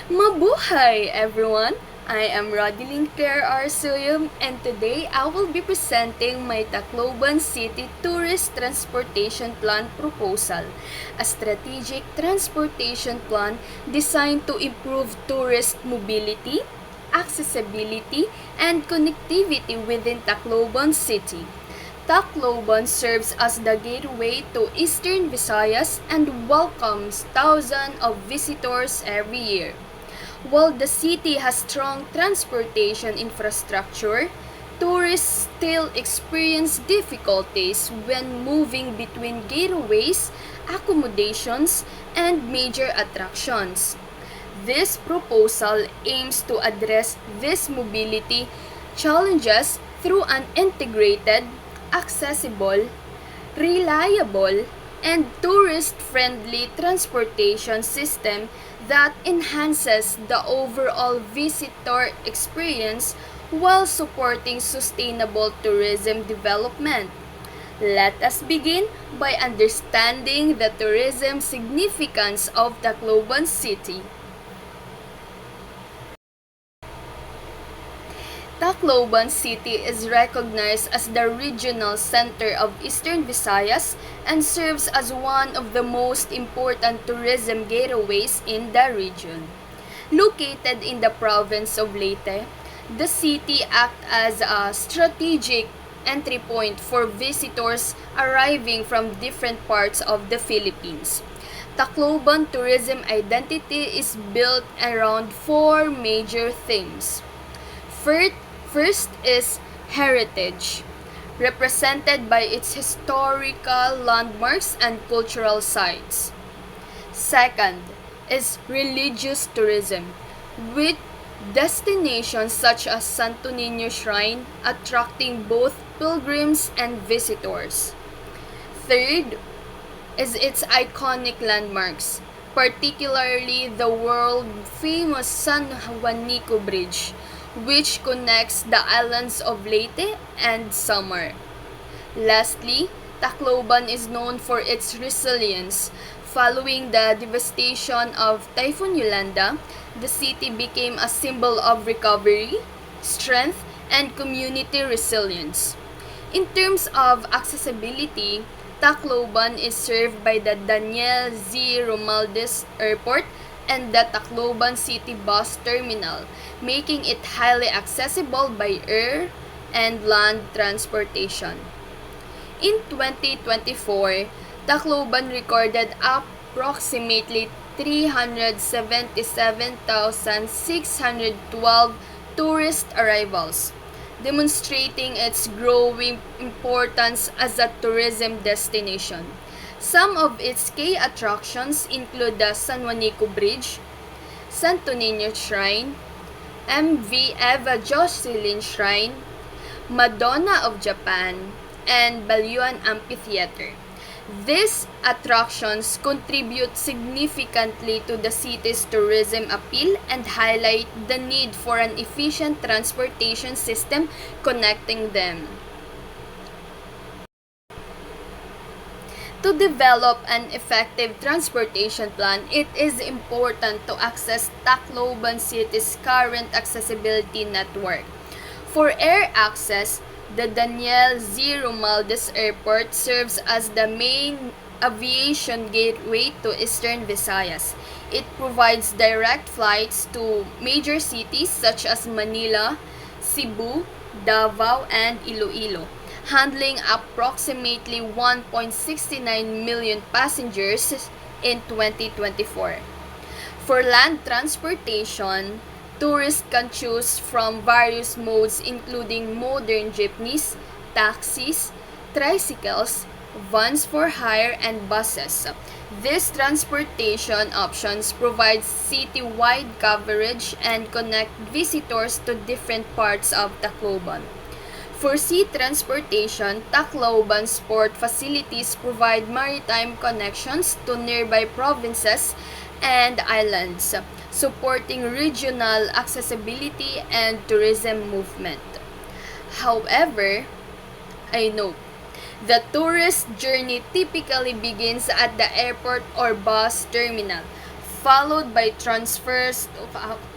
Mabuhay, everyone! I am Rodeline Claire Arsuyum, and today I will be presenting my Tacloban City Tourist Transportation Plan proposal, a strategic transportation plan designed to improve tourist mobility, accessibility, and connectivity within Tacloban City. Tacloban serves as the gateway to Eastern Visayas and welcomes thousands of visitors every year. While the city has strong transportation infrastructure, tourists still experience difficulties when moving between gateways, accommodations, and major attractions. This proposal aims to address these mobility challenges through an integrated, accessible, reliable, and tourist-friendly transportation system that enhances the overall visitor experience while supporting sustainable tourism development. Let us begin by understanding the tourism significance of Tacloban City. Tacloban City is recognized as the regional center of Eastern Visayas and serves as one of the most important tourism gateways in the region. Located in the province of Leyte, the city acts as a strategic entry point for visitors arriving from different parts of the Philippines. Tacloban tourism identity is built around four major themes. First is heritage, represented by its historical landmarks and cultural sites. Second is religious tourism, with destinations such as Santo Niño Shrine attracting both pilgrims and visitors. Third is its iconic landmarks, particularly the world-famous San Juanico Bridge, which connects the islands of Leyte and Samar. Lastly, Tacloban is known for its resilience. Following the devastation of Typhoon Yolanda, the city became a symbol of recovery, strength, and community resilience. In terms of accessibility, Tacloban is served by the Daniel Z. Romualdez Airport and the Tacloban City Bus Terminal, making it highly accessible by air and land transportation. In 2024, Tacloban recorded approximately 377,612 tourist arrivals, demonstrating its growing importance as a tourism destination. Some of its key attractions include the San Juanico Bridge, Santo Niño Shrine, MV Eva Jocelyn Shrine, Madonna of Japan, and Balyuan Amphitheater. These attractions contribute significantly to the city's tourism appeal and highlight the need for an efficient transportation system connecting them. To develop an effective transportation plan, it is important to access Tacloban City's current accessibility network. For air access, the Daniel Z. Romualdez Airport serves as the main aviation gateway to Eastern Visayas. It provides direct flights to major cities such as Manila, Cebu, Davao, and Iloilo, handling approximately 1.69 million passengers in 2024. For land transportation, tourists can choose from various modes including modern jeepneys, taxis, tricycles, vans for hire, and buses. These transportation options provide city-wide coverage and connect visitors to different parts of Tacloban. For sea transportation, Tacloban's port facilities provide maritime connections to nearby provinces and islands, supporting regional accessibility and tourism movement. However, I note, the tourist journey typically begins at the airport or bus terminal, followed by transfers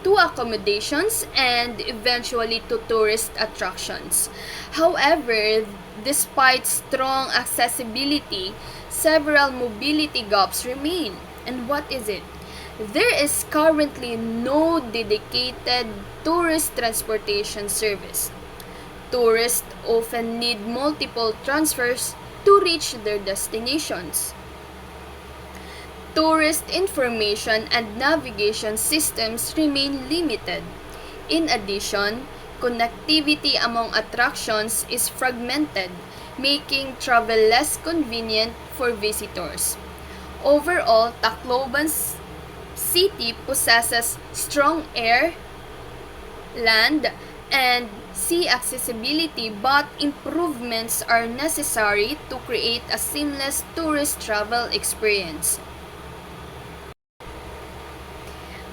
to accommodations and eventually to tourist attractions. However, despite strong accessibility, several mobility gaps remain. And what is it? There is currently no dedicated tourist transportation service. Tourists often need multiple transfers to reach their destinations. Tourist information and navigation systems remain limited. In addition, connectivity among attractions is fragmented, making travel less convenient for visitors. Overall, Tacloban City possesses strong air, land, and sea accessibility, but improvements are necessary to create a seamless tourist travel experience.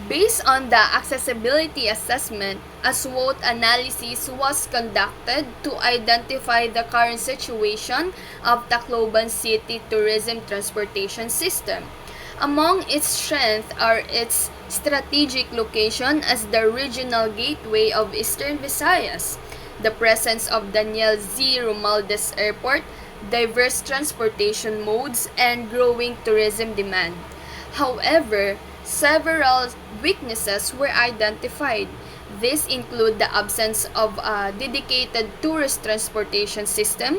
Based on the accessibility assessment, a SWOT analysis was conducted to identify the current situation of Tacloban City tourism transportation system. Among its strengths are its strategic location as the regional gateway of Eastern Visayas, the presence of Daniel Z. Romualdez Airport, diverse transportation modes, and growing tourism demand. However, several weaknesses were identified. These include the absence of a dedicated tourist transportation system,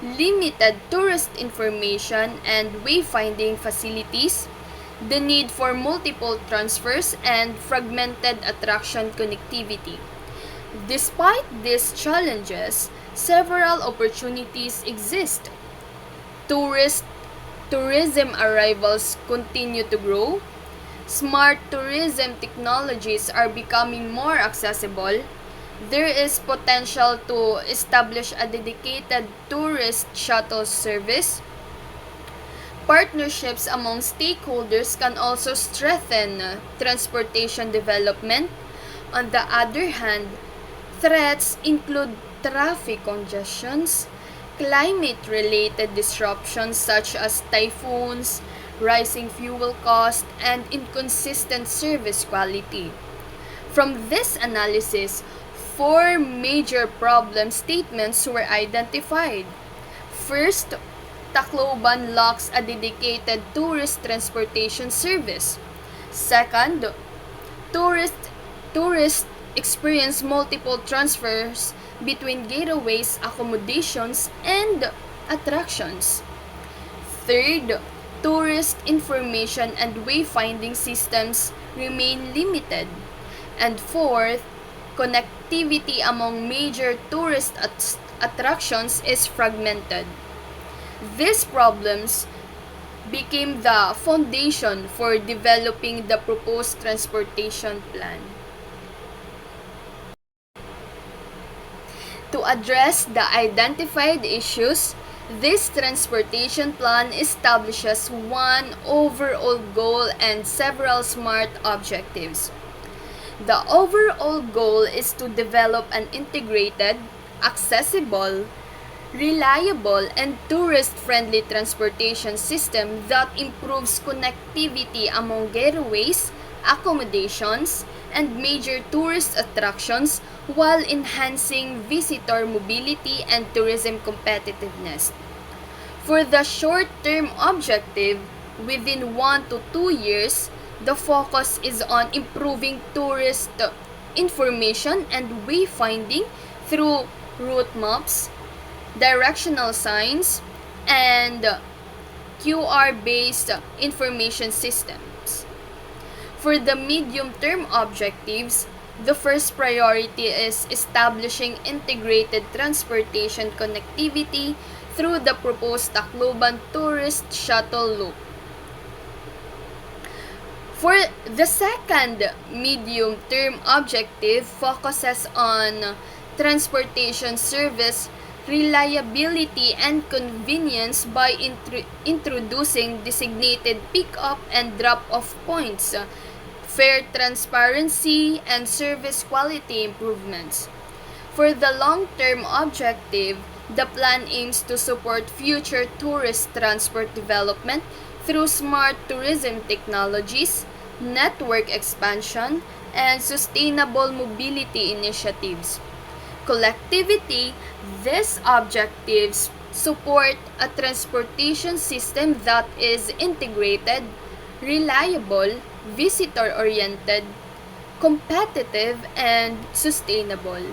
limited tourist information and wayfinding facilities, the need for multiple transfers, and fragmented attraction connectivity. Despite these challenges, several opportunities exist. Tourist tourism arrivals continue to grow. Smart tourism technologies are becoming more accessible. There is potential to establish a dedicated tourist shuttle service. Partnerships among stakeholders can also strengthen transportation development. On the other hand, threats include traffic congestions, climate-related disruptions such as typhoons, rising fuel costs, and inconsistent service quality. From this analysis, four major problem statements were identified. First, Tacloban lacks a dedicated tourist transportation service. Second, tourists experience multiple transfers between gateways, accommodations, and attractions. Third, tourist information and wayfinding systems remain limited. And fourth, connectivity among major tourist attractions is fragmented. These problems became the foundation for developing the proposed transportation plan. To address the identified issues, this transportation plan establishes one overall goal and several SMART objectives. The overall goal is to develop an integrated, accessible, reliable, and tourist-friendly transportation system that improves connectivity among getaways, accommodations, and major tourist attractions while enhancing visitor mobility and tourism competitiveness. For the short-term objective, within 1 to 2 years, the focus is on improving tourist information and wayfinding through route maps, directional signs, and QR-based information systems. For the medium-term objectives, the first priority is establishing integrated transportation connectivity through the proposed Tacloban Tourist Shuttle Loop. For the second medium-term objective focuses on transportation service reliability and convenience by introducing designated pick-up and drop-off points, fare transparency, and service quality improvements. For the long-term objective, the plan aims to support future tourist transport development through smart tourism technologies, network expansion, and sustainable mobility initiatives. Collectivity, these objectives support a transportation system that is integrated, reliable, visitor-oriented, competitive, and sustainable.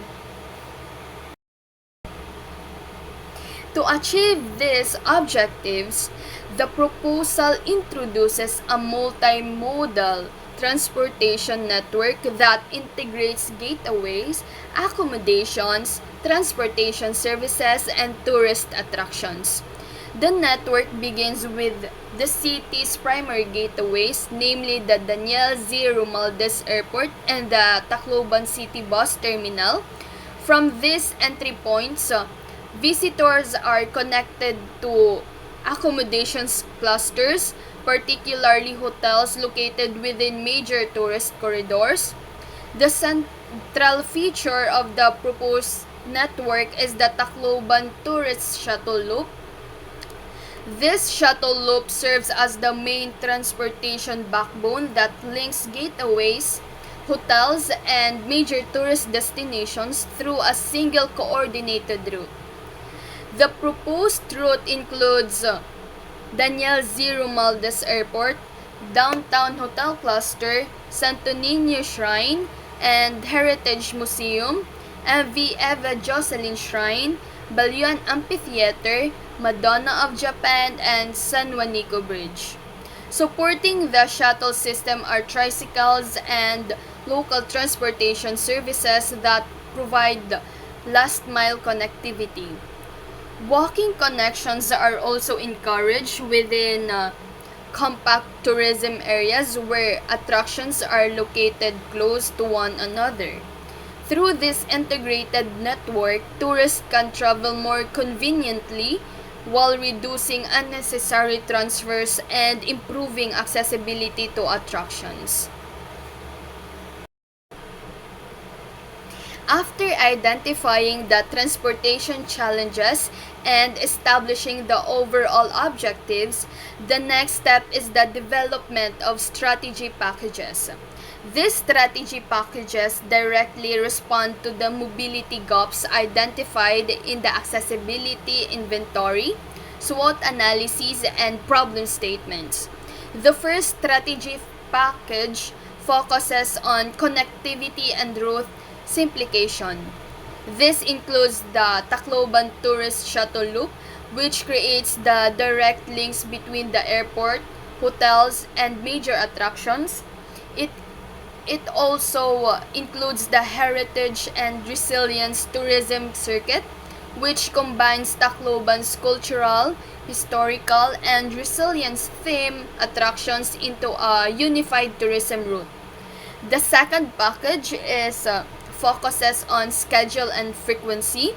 To achieve these objectives, the proposal introduces a multimodal transportation network that integrates gateways, accommodations, transportation services, and tourist attractions. The network begins with the city's primary gateways, namely the Daniel Z. Romualdez Airport and the Tacloban City Bus Terminal. From these entry points, visitors are connected to accommodations clusters, particularly hotels located within major tourist corridors. The central feature of the proposed network is the Tacloban Tourist Shuttle Loop. This shuttle loop serves as the main transportation backbone that links gateways, hotels, and major tourist destinations through a single coordinated route. The proposed route includes Daniel Z. Romualdez Airport, Downtown Hotel Cluster, Santo Niño Shrine and Heritage Museum, MV Eva Jocelyn Shrine, Baluan Amphitheater, Madonna of Japan, and San Juanico Bridge. Supporting the shuttle system are tricycles and local transportation services that provide last-mile connectivity. Walking connections are also encouraged within compact tourism areas where attractions are located close to one another. Through this integrated network, tourists can travel more conveniently while reducing unnecessary transfers and improving accessibility to attractions. After identifying the transportation challenges and establishing the overall objectives, the next step is the development of strategy packages. These strategy packages directly respond to the mobility gaps identified in the accessibility inventory, SWOT analyses, and problem statements. The first strategy package focuses on connectivity and route simplification. This includes the Tacloban Tourist Shuttle Loop, which creates the direct links between the airport, hotels, and major attractions. It it also includes the Heritage and Resilience Tourism Circuit, which combines Tacloban's cultural, historical, and resilience theme attractions into a unified tourism route. The second package is focuses on schedule and frequency.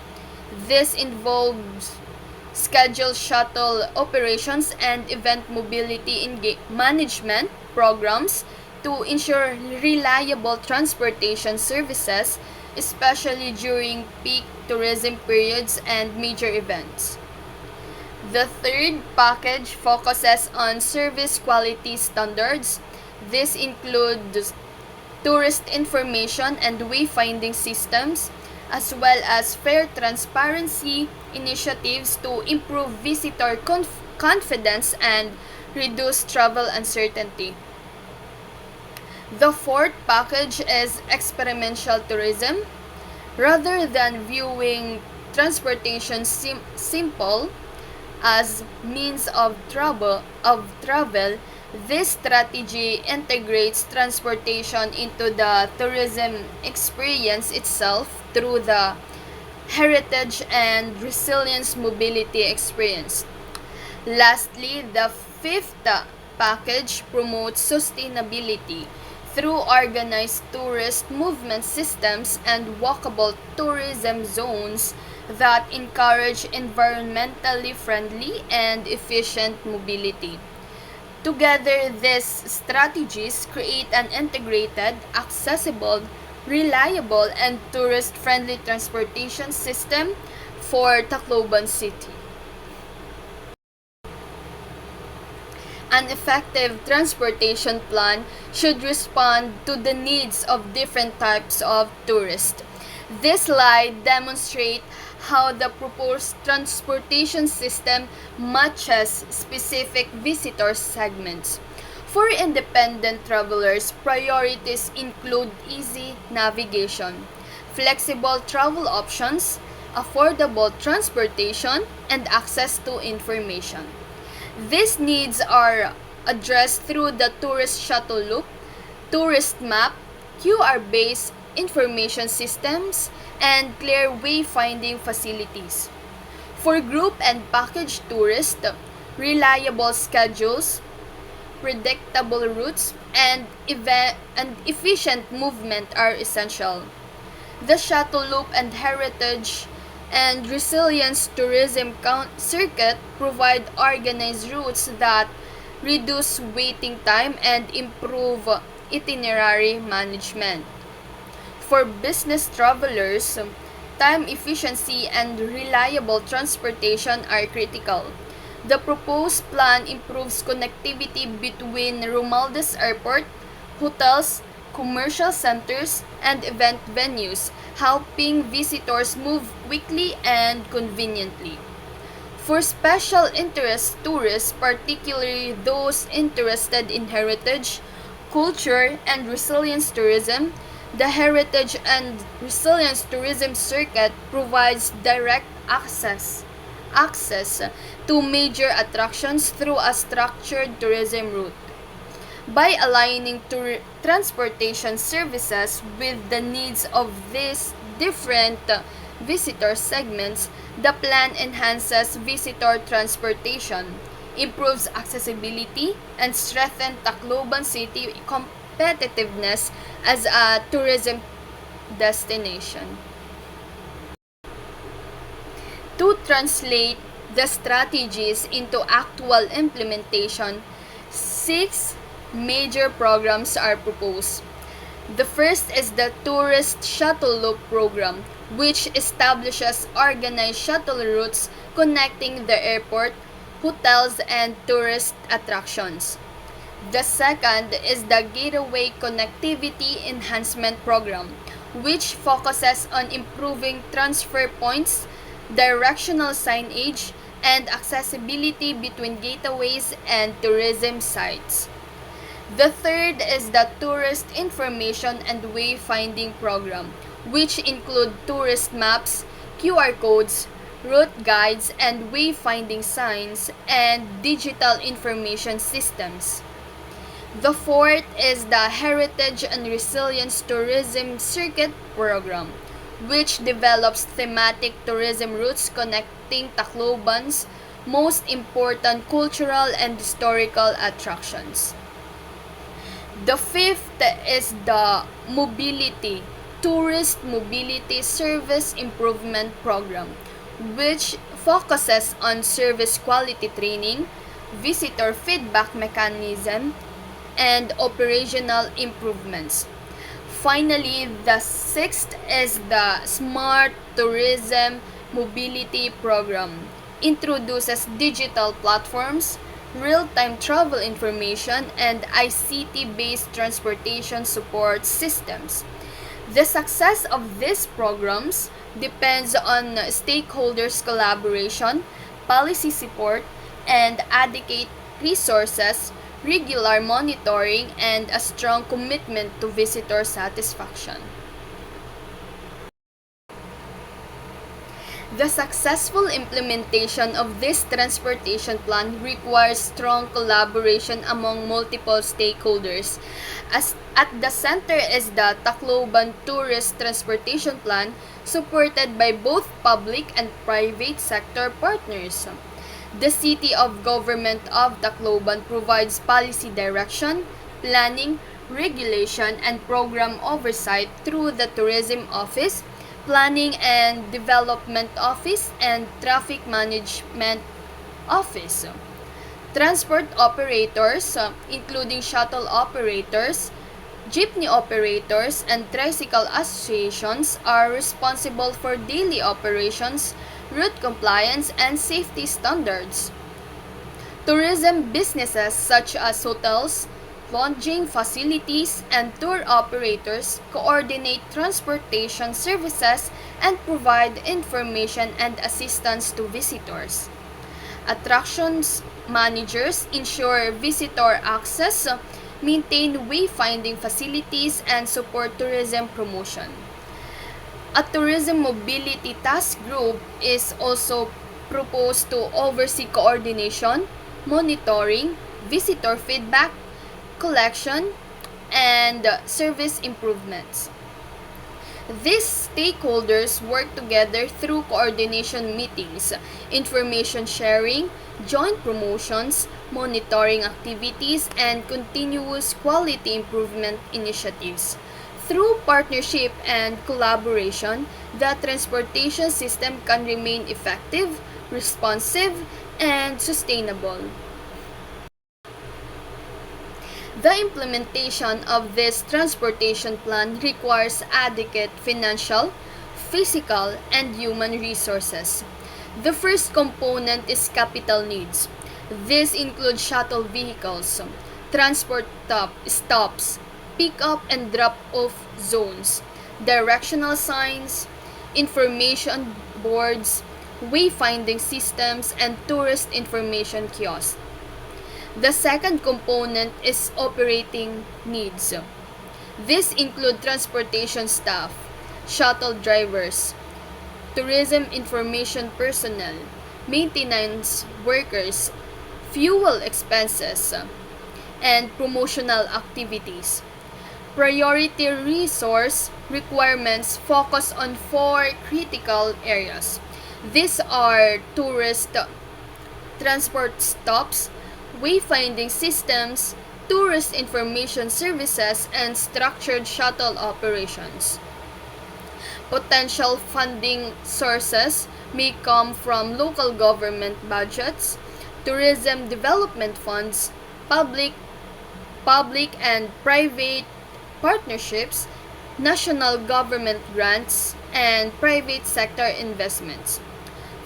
This involves schedule shuttle operations and event mobility management programs to ensure reliable transportation services, especially during peak tourism periods and major events. The third package focuses on service quality standards. This includes tourist information and wayfinding systems, as well as fare transparency initiatives to improve visitor confidence and reduce travel uncertainty. The fourth package is experiential tourism. Rather than viewing transportation simple as means of travel, this strategy integrates transportation into the tourism experience itself through the heritage and resilience mobility experience. Lastly, the fifth package promotes sustainability through organized tourist movement systems and walkable tourism zones that encourage environmentally friendly and efficient mobility. Together, these strategies create an integrated, accessible, reliable, and tourist-friendly transportation system for Tacloban City. An effective transportation plan should respond to the needs of different types of tourists. This slide demonstrates how the proposed transportation system matches specific visitor segments. For independent travelers, priorities include easy navigation, flexible travel options, affordable transportation, and access to information. These needs are addressed through the tourist shuttle loop, tourist map, QR-based information systems, and clear wayfinding facilities. For group and package tourists, reliable schedules, predictable routes, and efficient movement are essential. The shuttle loop and heritage and resilience tourism circuit provide organized routes that reduce waiting time and improve itinerary management. For business travelers, time efficiency and reliable transportation are critical. The proposed plan improves connectivity between Romualdez Airport, hotels, commercial centers, and event venues, helping visitors move quickly and conveniently. For special interest tourists, particularly those interested in heritage, culture, and resilience tourism, the Heritage and Resilience Tourism Circuit provides direct access to major attractions through a structured tourism route. By aligning transportation services with the needs of these different visitor segments, the plan enhances visitor transportation, improves accessibility, and strengthens Tacloban City competitiveness as a tourism destination. To translate the strategies into actual implementation, six major programs are proposed. The first is the Tourist Shuttle Loop Program, which establishes organized shuttle routes connecting the airport, hotels, and tourist attractions. The second is the Gateway Connectivity Enhancement Program, which focuses on improving transfer points, directional signage, and accessibility between gateways and tourism sites. The third is the Tourist Information and Wayfinding Program, which include tourist maps, QR codes, route guides and wayfinding signs, and digital information systems. The fourth is the Heritage and Resilience Tourism Circuit Program, which develops thematic tourism routes connecting Tacloban's most important cultural and historical attractions. The fifth is the Tourist Mobility Service Improvement Program, which focuses on service quality training, visitor feedback mechanism, and operational improvements. Finally, the sixth is the Smart Tourism Mobility Program. Introduces digital platforms, real-time travel information, and ICT-based transportation support systems. The success of these programs depends on stakeholders' collaboration, policy support, and adequate resources, regular monitoring, and a strong commitment to visitor satisfaction. The successful implementation of this transportation plan requires strong collaboration among multiple stakeholders. As at the center is the Tacloban Tourist Transportation Plan, supported by both public and private sector partners. The City of Government of Tacloban provides policy direction, planning, regulation, and program oversight through the Tourism Office, Planning and Development Office, and Traffic Management Office. Transport operators, including shuttle operators, jeepney operators, and tricycle associations, are responsible for daily operations, route compliance, and safety standards. Tourism businesses such as hotels, lodging facilities, and tour operators coordinate transportation services and provide information and assistance to visitors. Attractions managers ensure visitor access, maintain wayfinding facilities, and support tourism promotion. A tourism mobility task group is also proposed to oversee coordination, monitoring, visitor feedback, collection, and service improvements. These stakeholders work together through coordination meetings, information sharing, joint promotions, monitoring activities, and continuous quality improvement initiatives. Through partnership and collaboration, the transportation system can remain effective, responsive, and sustainable. The implementation of this transportation plan requires adequate financial, physical, and human resources. The first component is capital needs. This includes shuttle vehicles, transport stops, pick-up and drop-off zones, directional signs, information boards, wayfinding systems, and tourist information kiosks. The second component is operating needs. This include transportation staff, shuttle drivers, tourism information personnel, maintenance workers, fuel expenses, and promotional activities. Priority resource requirements focus on four critical areas. These are tourist transport stops, wayfinding systems, tourist information services, and structured shuttle operations. Potential funding sources may come from local government budgets, tourism development funds, public and private partnerships, national government grants, and private sector investments.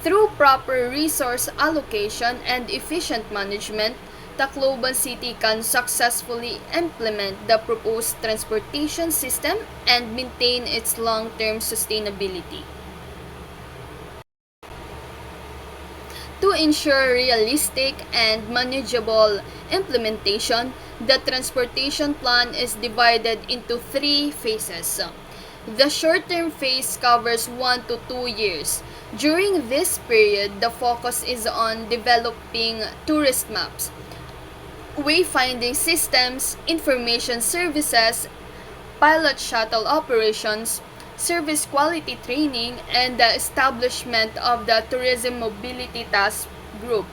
Through proper resource allocation and efficient management, Tacloban City can successfully implement the proposed transportation system and maintain its long-term sustainability. To ensure realistic and manageable implementation, the transportation plan is divided into three phases. The short-term phase covers 1 to 2 years. During this period, the focus is on developing tourist maps, wayfinding systems, information services, pilot shuttle operations, service quality training, and the establishment of the Tourism Mobility Task Group.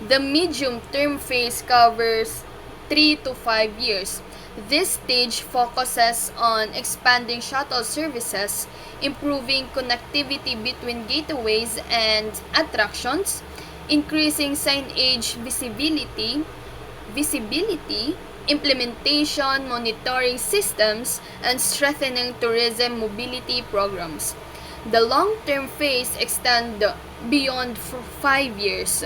The medium-term phase covers 3 to 5 years. This stage focuses on expanding shuttle services, improving connectivity between gateways and attractions, increasing signage visibility, implementation, monitoring systems, and strengthening tourism mobility programs. The long-term phase extends beyond 5 years.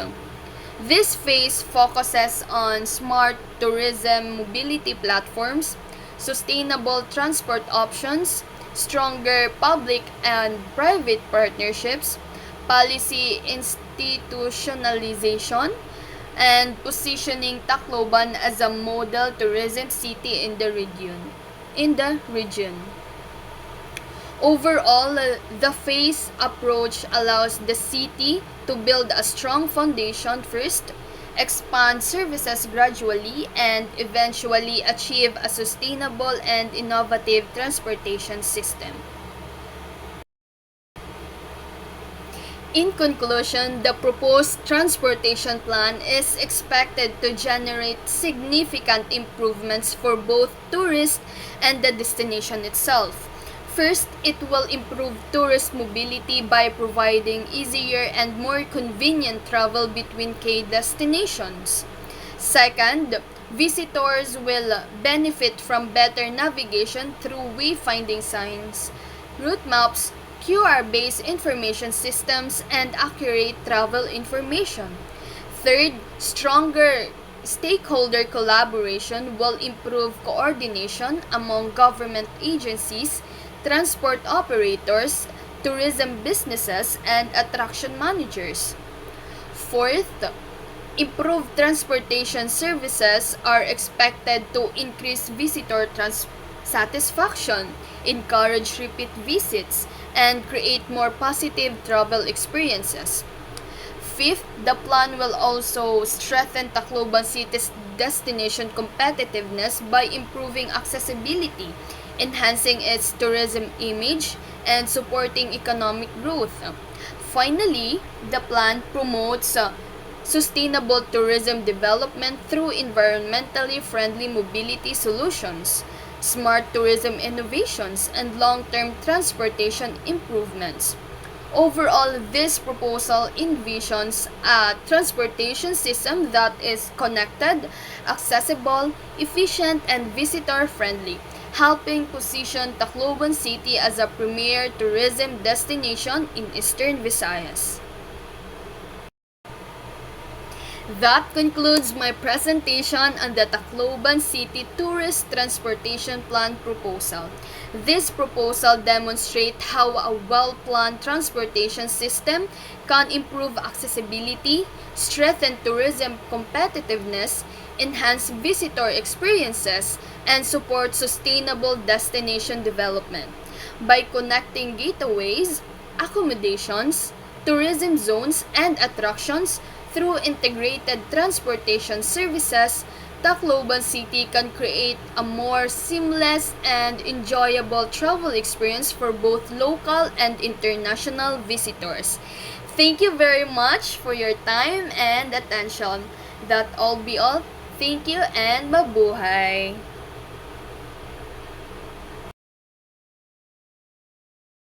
This phase focuses on smart tourism mobility platforms, sustainable transport options, stronger public and private partnerships, policy institutionalization, and positioning Tacloban as a model tourism city in the region. Overall, the phase approach allows the city to build a strong foundation first, expand services gradually, and eventually achieve a sustainable and innovative transportation system. In conclusion, the proposed transportation plan is expected to generate significant improvements for both tourists and the destination itself. First, it will improve tourist mobility by providing easier and more convenient travel between key destinations. Second, visitors will benefit from better navigation through wayfinding signs, route maps, QR-based information systems, and accurate travel information. Third, stronger stakeholder collaboration will improve coordination among government agencies, transport operators, tourism businesses, and attraction managers. Fourth, improved transportation services are expected to increase visitor satisfaction, encourage repeat visits, and create more positive travel experiences. Fifth, the plan will also strengthen Tacloban City's destination competitiveness by improving accessibility, enhancing its tourism image, and supporting economic growth. Finally, the plan promotes sustainable tourism development through environmentally friendly mobility solutions, smart tourism innovations, and long-term transportation improvements. Overall, this proposal envisions a transportation system that is connected, accessible, efficient, and visitor-friendly, helping position Tacloban City as a premier tourism destination in Eastern Visayas. That concludes my presentation on the Tacloban City Tourist Transportation Plan proposal. This proposal demonstrates how a well-planned transportation system can improve accessibility, strengthen tourism competitiveness, enhance visitor experiences, and support sustainable destination development. By connecting gateways, accommodations, tourism zones, and attractions through integrated transportation services, Tacloban City can create a more seamless and enjoyable travel experience for both local and international visitors. Thank you very much for your time and attention. That all be all. Thank you and mabuhay!